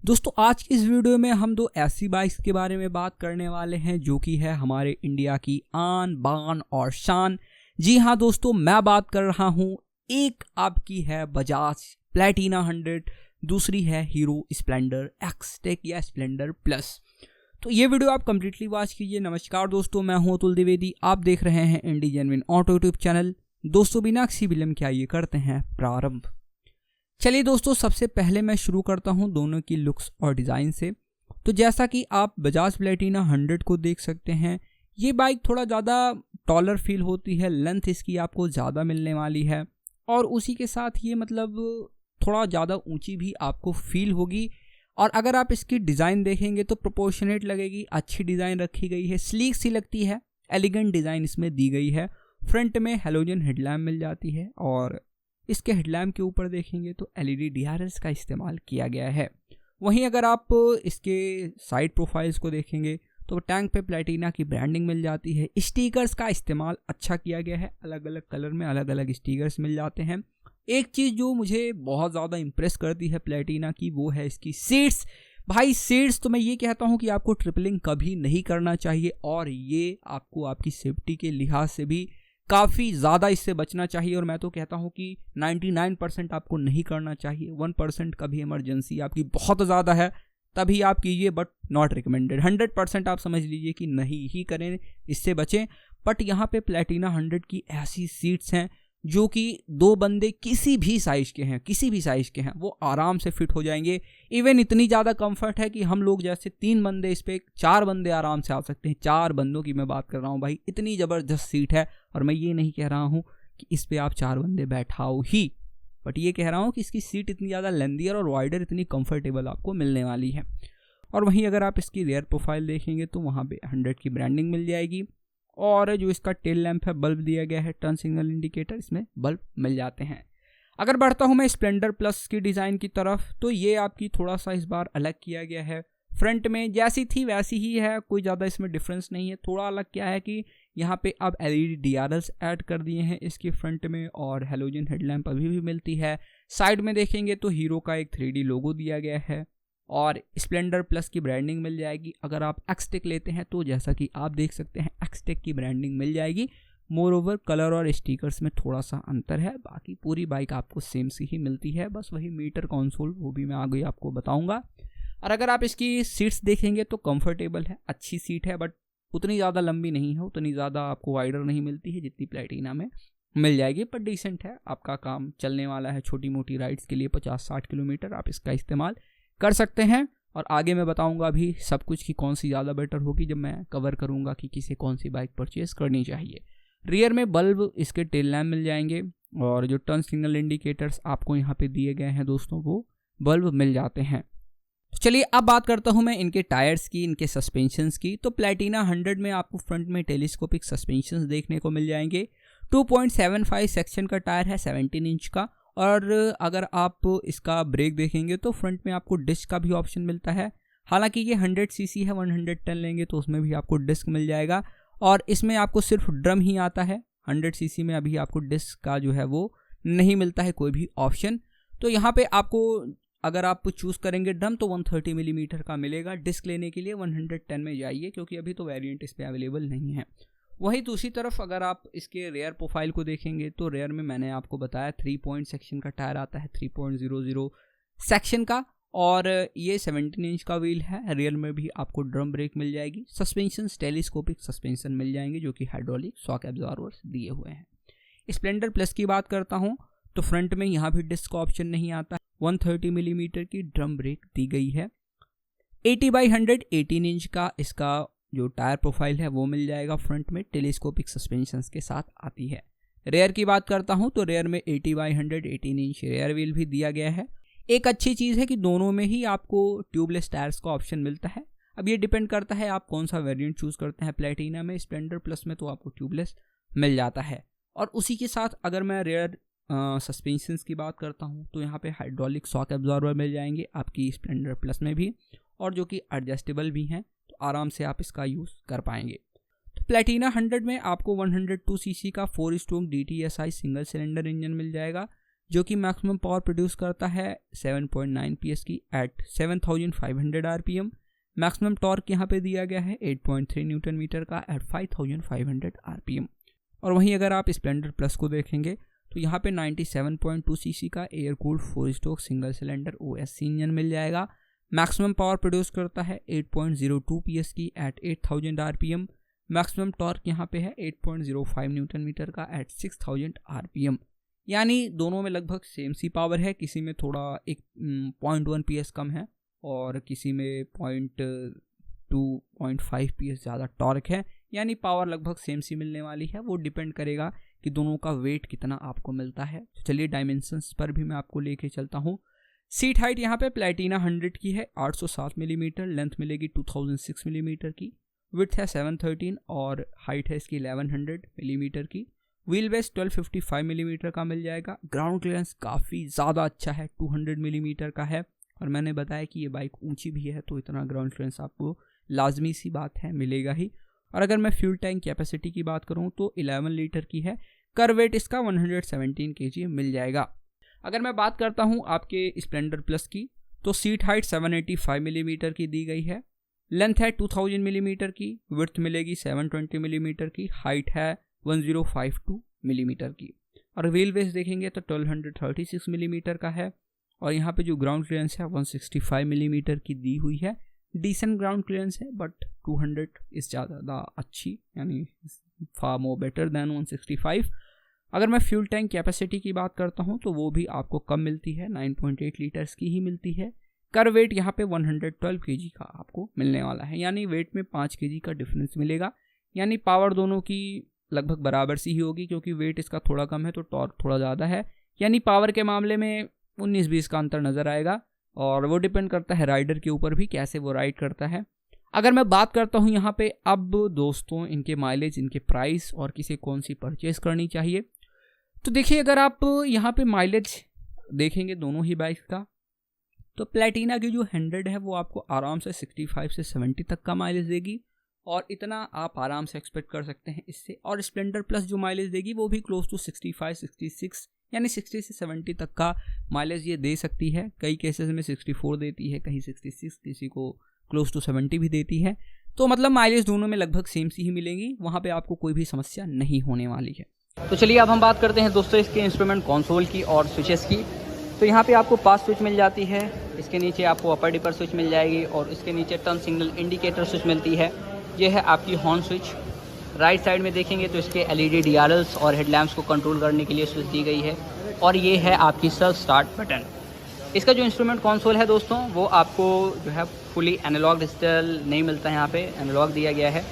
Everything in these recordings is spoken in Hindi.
दोस्तों आज की इस वीडियो में हम दो ऐसी बाइक्स के बारे में बात करने वाले हैं जो कि है हमारे इंडिया की आन बान और शान। जी हाँ दोस्तों, मैं बात कर रहा हूँ, एक आपकी है बजाज प्लैटिना 100, दूसरी है हीरो स्प्लेंडर एक्सटेक या स्प्लेंडर प्लस। तो ये वीडियो आप कंप्लीटली वॉच कीजिए। नमस्कार दोस्तों, मैं हूँ अतुल द्विवेदी, आप देख रहे हैं इंडी जेन्युइन ऑटो यूट्यूब चैनल। दोस्तों बिना किसी विलंब के आइए करते हैं प्रारंभ। चलिए दोस्तों, सबसे पहले मैं शुरू करता हूं दोनों की लुक्स और डिज़ाइन से। तो जैसा कि आप बजाज प्लैटिना 100 को देख सकते हैं, ये बाइक थोड़ा ज़्यादा टॉलर फील होती है, लेंथ इसकी आपको ज़्यादा मिलने वाली है और उसी के साथ ये मतलब थोड़ा ज़्यादा ऊंची भी आपको फील होगी। और अगर आप इसकी डिज़ाइन देखेंगे तो प्रोपोर्शनेट लगेगी, अच्छी डिज़ाइन रखी गई है, स्लीक सी लगती है, एलिगेंट डिज़ाइन इसमें दी गई है। फ्रंट में हेलोजन हेडलैम्प मिल जाती है और इसके हेडलैम्प के ऊपर देखेंगे तो एलईडी डीआरएल्स का इस्तेमाल किया गया है। वहीं अगर आप इसके साइड प्रोफाइल्स को देखेंगे तो टैंक पे प्लैटिना की ब्रांडिंग मिल जाती है। स्टिकर्स का इस्तेमाल अच्छा किया गया है, अलग अलग कलर में अलग अलग स्टिकर्स मिल जाते हैं। एक चीज़ जो मुझे बहुत ज़्यादा इंप्रेस करती है प्लैटिना की, वो है इसकी सीट्स। भाई सीट्स तो मैं ये कहता हूँ कि आपको ट्रिपलिंग कभी नहीं करना चाहिए और ये आपको आपकी सेफ्टी के लिहाज से भी काफ़ी ज़्यादा इससे बचना चाहिए। और मैं तो कहता हूँ कि 99% आपको नहीं करना चाहिए। 1% कभी इमरजेंसी आपकी बहुत ज़्यादा है तभी आप कीजिए, बट नॉट रिकमेंडेड। 100% आप समझ लीजिए कि नहीं ही करें, इससे बचें। बट यहाँ पे प्लैटिना 100 की ऐसी सीट्स हैं जो कि दो बंदे किसी भी साइज़ के हैं वो आराम से फिट हो जाएंगे। इवन इतनी ज़्यादा कंफर्ट है कि हम लोग जैसे 3 बंदे इस पर 4 बंदे आराम से आ सकते हैं। 4 बंदों की मैं बात कर रहा हूँ भाई, इतनी ज़बरदस्त सीट है। और मैं ये नहीं कह रहा हूँ कि इस पर आप 4 बंदे बैठाओ ही, बट ये कह रहा हूँ कि इसकी सीट इतनी ज़्यादा लेंदियर और वाइडर, इतनी कंफर्टेबल आपको मिलने वाली है। और वहीं अगर आप इसकी रेयर प्रोफाइल देखेंगे तो वहाँ पे 100 की ब्रांडिंग मिल जाएगी और जो इसका टेल लैंप है, बल्ब दिया गया है, टर्न सिग्नल इंडिकेटर इसमें बल्ब मिल जाते हैं। अगर बढ़ता हूँ मैं स्प्लेंडर प्लस की डिज़ाइन की तरफ, तो ये आपकी थोड़ा सा इस बार अलग किया गया है। फ्रंट में जैसी थी वैसी ही है, कोई ज़्यादा इसमें डिफरेंस नहीं है। थोड़ा अलग क्या है कि यहाँ पे अब एलईडी डीआरएल्स ऐड कर दिए हैं इसके फ्रंट में और हेलोजन हेडलैम्प अभी भी मिलती है। साइड में देखेंगे तो हीरो का एक 3D लोगो दिया गया है और स्प्लेंडर प्लस की ब्रांडिंग मिल जाएगी। अगर आप एक्सटेक लेते हैं तो जैसा कि आप देख सकते हैं एक्सटेक की ब्रांडिंग मिल जाएगी। मोर ओवर कलर और स्टिकर्स में थोड़ा सा अंतर है, बाकी पूरी बाइक आपको सेम सी ही मिलती है। बस वही मीटर कंसोल वो भी मैं आगे आपको बताऊंगा। और अगर आप इसकी सीट्स देखेंगे तो कंफर्टेबल है, अच्छी सीट है, बट उतनी ज़्यादा लंबी नहीं है, उतनी ज़्यादा आपको वाइडर नहीं मिलती है जितनी प्लैटिना में मिल जाएगी, पर डिसेंट है। आपका काम चलने वाला है, छोटी मोटी राइड्स के लिए 50-60 किलोमीटर आप इसका इस्तेमाल कर सकते हैं। और आगे मैं बताऊंगा भी सब कुछ की कौन सी ज़्यादा बेटर होगी जब मैं कवर करूंगा कि किसे कौन सी बाइक परचेज करनी चाहिए। रियर में बल्ब इसके टेल लैम्प मिल जाएंगे और जो टर्न सिग्नल इंडिकेटर्स आपको यहाँ पे दिए गए हैं दोस्तों, वो बल्ब मिल जाते हैं। चलिए अब बात करता हूँ मैं इनके टायर्स की, इनके सस्पेंशंस की। तो प्लैटिना 100 में आपको फ्रंट में टेलीस्कोपिक सस्पेंशंस देखने को मिल जाएंगे। 2.75 सेक्शन का टायर है, 17 इंच का। और अगर आप इसका ब्रेक देखेंगे तो फ्रंट में आपको डिस्क का भी ऑप्शन मिलता है। हालांकि ये 100 सीसी है, 110 लेंगे तो उसमें भी आपको डिस्क मिल जाएगा और इसमें आपको सिर्फ ड्रम ही आता है। 100 सीसी में अभी आपको डिस्क का जो है वो नहीं मिलता है कोई भी ऑप्शन। तो यहाँ पे आपको अगर आप चूज़ करेंगे ड्रम तो 130 मिलीमीटर का मिलेगा। डिस्क लेने के लिए 110 में जाइए क्योंकि अभी तो वेरिएंट इस पर अवेलेबल नहीं है। वहीं दूसरी तरफ अगर आप इसके रेयर प्रोफाइल को देखेंगे तो रेयर में मैंने आपको बताया 3 पॉइंट सेक्शन का टायर आता है, 3.00 सेक्शन का, और ये 17 इंच का व्हील है। रियर में भी आपको ड्रम ब्रेक मिल जाएगी। सस्पेंशन टेलीस्कोपिक सस्पेंशन मिल जाएंगे जो कि हाइड्रोलिक शॉक एब्जॉर्बर्स दिए हुए हैं। स्प्लेंडर प्लस की बात करता हूँ तो फ्रंट में यहाँ भी डिस्क का ऑप्शन नहीं आता। 130 मिलीमीटर की ड्रम ब्रेक दी गई है। 80/100 18 इंच का इसका जो टायर प्रोफाइल है वो मिल जाएगा। फ्रंट में टेलीस्कोपिक सस्पेंशंस के साथ आती है। रेयर की बात करता हूं तो रेयर में 80/100 18 इंच रेयर व्हील भी दिया गया है। एक अच्छी चीज़ है कि दोनों में ही आपको ट्यूबलेस टायर्स का ऑप्शन मिलता है। अब ये डिपेंड करता है आप कौन सा वेरिएंट चूज़ करते हैं। प्लैटिना में, स्प्लेंडर प्लस में तो आपको ट्यूबलेस मिल जाता है। और उसी के साथ अगर मैं रेयर सस्पेंशंस की बात करता हूं तो यहाँ पे हाइड्रोलिक शॉक एब्जॉर्बर मिल जाएंगे आपकी स्प्लेंडर प्लस में भी, और जो कि एडजस्टेबल भी हैं, तो आराम से आप इसका यूज़ कर पाएंगे। तो प्लैटिना 100 में आपको 102 सीसी का 4 stroke DTSI single cylinder engine मिल जाएगा जो कि मैक्सिमम पावर प्रोड्यूस करता है 7.9 PS की एट 7500 RPM। मैक्सिमम टॉर्क यहाँ पे दिया गया है 8.3 न्यूटन मीटर का एट 5500 RPM। और वहीं अगर आप स्प्लेंडर प्लस को देखेंगे तो यहाँ पे 97.2 सीसी का air cooled 4 stroke single cylinder OSC engine मिल जाएगा। मैक्सिमम पावर प्रोड्यूस करता है 8.02 PS की एट 8000 RPM। मैक्सिमम टॉर्क यहाँ पे है 8.05 न्यूटन मीटर का एट 6000 RPM। यानी दोनों में लगभग सेम सी पावर है, किसी में थोड़ा 0.1 PS कम है और किसी में 0.5 PS ज़्यादा टॉर्क है। यानी पावर लगभग सेम सी मिलने वाली है। वो डिपेंड करेगा कि दोनों का वेट कितना आपको मिलता है। तो चलिए डायमेंशंस पर भी मैं आपको लेके चलता हूँ। सीट हाइट यहाँ पे प्लेटिना 100 की है 807 मिलीमीटर, लेंथ मिलेगी 2006 मिलीमीटर की, विड्थ है 713 और हाइट है इसकी 1100 मिलीमीटर की। व्हील बेस 1255 मिलीमीटर का मिल जाएगा। ग्राउंड क्लियरेंस काफ़ी ज़्यादा अच्छा है, 200 मिलीमीटर का है। और मैंने बताया कि ये बाइक ऊंची भी है तो इतना ग्राउंड क्लियरेंस आपको लाजमी सी बात है मिलेगा ही। और अगर मैं फ्यूल टैंक कैपेसिटी की बात करूँ तो 11 लीटर की है। कर वेट इसका 117 kg मिल जाएगा। अगर मैं बात करता हूँ आपके स्प्लेंडर प्लस की तो सीट हाइट 785 मिलीमीटर की दी गई है, लेंथ है 2000 मिलीमीटर की, विड्थ मिलेगी 720 मिलीमीटर की, हाइट है 1052 मिलीमीटर की। और व्हील बेस देखेंगे तो 1236 मिलीमीटर का है। और यहाँ पे जो ग्राउंड क्लियरेंस है 165 मिलीमीटर की दी हुई है। डिसेंट ग्राउंड क्लियरेंस है बट 200 इस ज़्यादा अच्छी, यानी फार मोर बेटर देन 165। अगर मैं फ्यूल टैंक कैपेसिटी की बात करता हूँ तो वो भी आपको कम मिलती है, 9.8 लीटर्स की ही मिलती है। कर वेट यहाँ पे 112 kg का आपको मिलने वाला है, यानी वेट में 5 kg का डिफरेंस मिलेगा। यानी पावर दोनों की लगभग बराबर सी ही होगी, क्योंकि वेट इसका थोड़ा कम है तो टॉर्क थोड़ा ज़्यादा है। यानी पावर के मामले में 19-20 का अंतर नज़र आएगा। और वो डिपेंड करता है राइडर के ऊपर भी, कैसे वो राइड करता है। अगर मैं बात करता हूँ यहाँ पे अब दोस्तों इनके माइलेज, इनके प्राइस और किसे कौन सी परचेज करनी चाहिए, तो देखिए अगर आप यहाँ पे माइलेज देखेंगे दोनों ही बाइक का, तो प्लेटिना की जो 100 है वो आपको आराम से 65 से 70 तक का माइलेज देगी, और इतना आप आराम से एक्सपेक्ट कर सकते हैं इससे। और स्प्लेंडर प्लस जो माइलेज देगी वो भी क्लोज टू 65-66, यानी 60 से 70 तक का माइलेज ये दे सकती है। कई केसेस में 64 देती है, कहीं 66, किसी को क्लोज टू 70 भी देती है। तो मतलब माइलेज दोनों में लगभग सेम सी ही मिलेगी, वहाँ पे आपको कोई भी समस्या नहीं होने वाली है। तो चलिए अब हम बात करते हैं दोस्तों इसके इंस्ट्रूमेंट कंसोल की और स्विचेस की। तो यहाँ पे आपको पास स्विच मिल जाती है, इसके नीचे आपको अपर डिपर स्विच मिल जाएगी, और इसके नीचे टर्न सिग्नल इंडिकेटर स्विच मिलती है। ये है आपकी हॉर्न स्विच। राइट साइड में देखेंगे तो इसके LED DRLs और हेडलैम्प्स को कंट्रोल करने के लिए स्विच दी गई है। और ये है आपकी सेल्फ स्टार्ट बटन। इसका जो इंस्ट्रूमेंट कंसोल है दोस्तों वो आपको जो है फुली एनालॉग डिजिटल नहीं मिलता है, यहाँ पे एनालॉग दिया गया है।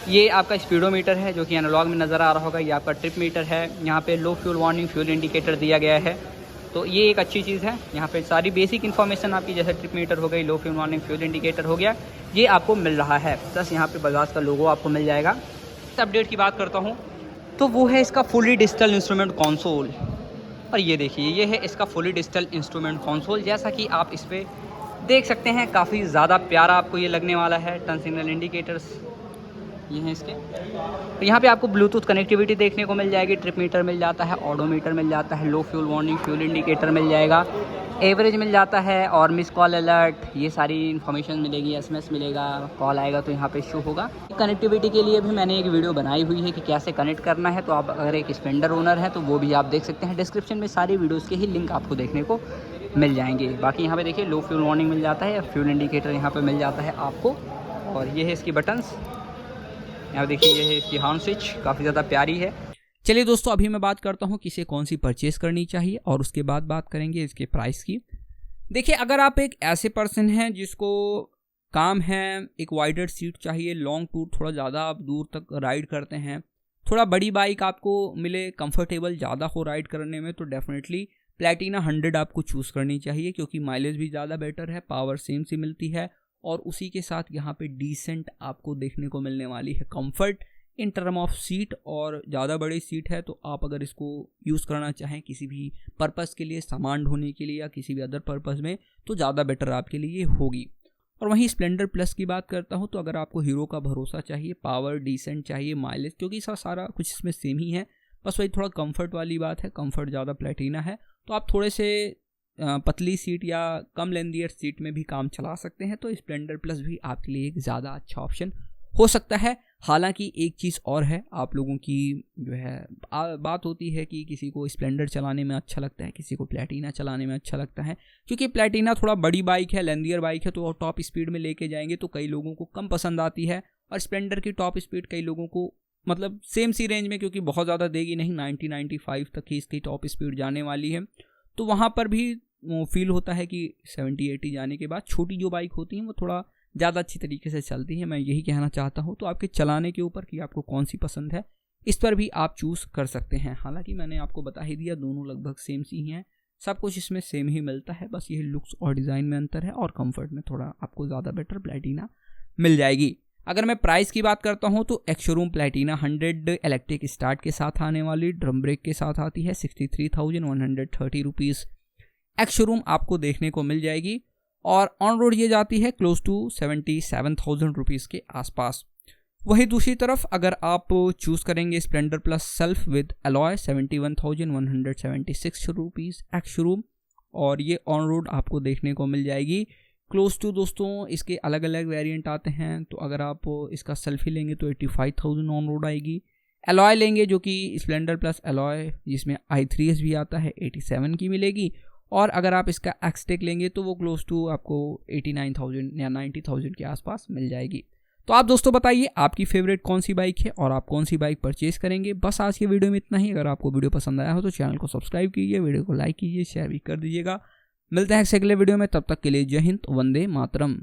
ये आपका स्पीडोमीटर है जो कि एनालॉग में नज़र आ रहा होगा, ये आपका ट्रिप मीटर है। यहाँ पे लो फ्यूल वार्निंग, फ्यूल इंडिकेटर दिया गया है, तो ये एक अच्छी चीज़ है। यहाँ पे सारी बेसिक इन्फॉर्मेशन आपकी, जैसे ट्रिप मीटर हो गई, लो फ्यूल वार्निंग, फ्यूल इंडिकेटर हो गया, ये आपको मिल रहा है। प्लस यहाँ पे बजाज का लोगो आपको मिल जाएगा। इस अपडेट की बात करता हूँ तो वो है इसका फुली डिजिटल इंस्ट्रूमेंट कंसोल। और ये देखिए, ये है इसका फुली डिजिटल इंस्ट्रूमेंट कंसोल। जैसा कि आप इस पर देख सकते हैं, काफ़ी ज़्यादा प्यारा आपको ये लगने वाला है। टर्न सिग्नल इंडिकेटर्स ये हैं इसके। तो यहाँ पे आपको ब्लूटूथ कनेक्टिविटी देखने को मिल जाएगी, ट्रिप मीटर मिल जाता है, ऑडोमीटर मिल जाता है, low fuel warning, fuel indicator मिल जाएगा, एवरेज मिल जाता है, और मिस कॉल अलर्ट, ये सारी इन्फॉर्मेशन मिलेगी। SMS मिलेगा, कॉल आएगा तो यहाँ पे शो होगा। कनेक्टिविटी के लिए भी मैंने एक वीडियो बनाई हुई है कि कैसे कनेक्ट करना है, तो आप अगर एक स्प्लेंडर ओनर है तो वो भी आप देख सकते हैं। डिस्क्रिप्शन में सारी वीडियोज़ के ही लिंक आपको देखने को मिल जाएंगे। बाकी यहाँ पे देखिए लो फ्यूल वार्निंग मिल जाता है, फ्यूल इंडिकेटर यहाँ पे मिल जाता है आपको। और ये है इसकी बटन्स, यहाँ देखिए ये है इसकी हॉर्न स्विच, काफ़ी ज़्यादा प्यारी है। चलिए दोस्तों अभी मैं बात करता हूँ किसे कौन सी परचेज करनी चाहिए, और उसके बाद बात करेंगे इसके प्राइस की। देखिए अगर आप एक ऐसे पर्सन हैं जिसको काम है, एक वाइडर सीट चाहिए, लॉन्ग टूर, थोड़ा ज़्यादा आप दूर तक राइड करते हैं, थोड़ा बड़ी बाइक आपको मिले, कंफर्टेबल ज़्यादा हो राइड करने में, तो डेफिनेटली प्लेटिना 100 आपको चूज़ करनी चाहिए, क्योंकि माइलेज भी ज़्यादा बेटर है, पावर सेम सी मिलती है, और उसी के साथ यहाँ पे डिसेंट आपको देखने को मिलने वाली है comfort in term of seat. और ज़्यादा बड़ी सीट है तो आप अगर इसको यूज़ करना चाहें किसी भी पर्पज़ के लिए, सामान ढोने के लिए या किसी भी अदर पर्पज़ में, तो ज़्यादा बेटर आपके लिए होगी। और वहीं स्प्लेंडर प्लस की बात करता हूँ तो अगर आपको हीरो का भरोसा चाहिए, पावर डिसेंट चाहिए, माइलेज, क्योंकि सारा कुछ इसमें सेम ही है, बस वही थोड़ा कंफर्ट वाली बात है, कंफर्ट ज़्यादा प्लेटिना है, तो आप थोड़े से पतली सीट या कम लेंदियर सीट में भी काम चला सकते हैं, तो स्प्लेंडर प्लस भी आपके लिए एक ज़्यादा अच्छा ऑप्शन हो सकता है। हालांकि एक चीज़ और है, आप लोगों की जो है बात होती है कि किसी को स्प्लेंडर चलाने में अच्छा लगता है, किसी को प्लैटिना चलाने में अच्छा लगता है। क्योंकि प्लैटिना थोड़ा बड़ी बाइक है, लेंदियर बाइक है, तो टॉप स्पीड में लेके जाएंगे तो कई लोगों को कम पसंद आती है। और स्प्लेंडर की टॉप स्पीड कई लोगों को मतलब सेम सी रेंज में, क्योंकि बहुत ज़्यादा देगी नहीं, 90-95 तक ही इसकी टॉप स्पीड जाने वाली है। तो वहाँ पर भी फील होता है कि 70-80 जाने के बाद छोटी जो बाइक होती हैं वो थोड़ा ज़्यादा अच्छी तरीके से चलती है। मैं यही कहना चाहता हूँ। तो आपके चलाने के ऊपर कि आपको कौन सी पसंद है, इस पर भी आप चूज़ कर सकते हैं। हालांकि मैंने आपको बता ही दिया, दोनों लगभग सेम सी ही हैं, सब कुछ इसमें सेम ही मिलता है, बस यही लुक्स और डिज़ाइन में अंतर है, और कंफर्ट में थोड़ा आपको ज़्यादा बेटर प्लैटिना मिल जाएगी। अगर मैं प्राइस की बात करता हूँ तो ex showroom Platina 100 electric start के साथ आने वाली ड्रम ब्रेक के साथ आती है 63,130 रुपीज़ एक्स शोरूम आपको देखने को मिल जाएगी। और ऑन रोड ये जाती है क्लोज टू 77,000 रुपीज़ के आसपास। वही दूसरी तरफ अगर आप चूज़ करेंगे Splendor plus self with alloy 71,176 rupees ex showroom, और ये ऑन रोड आपको देखने को मिल जाएगी क्लोज टू, दोस्तों इसके अलग अलग वेरिएंट आते हैं। तो अगर आप इसका सेल्फी लेंगे तो 85,000 ऑन रोड आएगी। अलॉय लेंगे जो कि स्प्लेंडर प्लस अलॉय जिसमें i3s भी आता है 87 की मिलेगी। और अगर आप इसका एक्सटेक लेंगे तो वो क्लोज टू आपको 89,000 या 90,000 के आसपास मिल जाएगी। तो आप दोस्तों बताइए आपकी फेवरेट कौन सी बाइक है और आप कौन सी बाइक परचेज करेंगे। बस आज की वीडियो में इतना ही। अगर आपको वीडियो पसंद आया हो तो चैनल को सब्सक्राइब कीजिए, वीडियो को लाइक कीजिए, शेयर भी कर दीजिएगा। मिलते हैं अगले वीडियो में, तब तक के लिए जय हिंद, वंदे मातरम।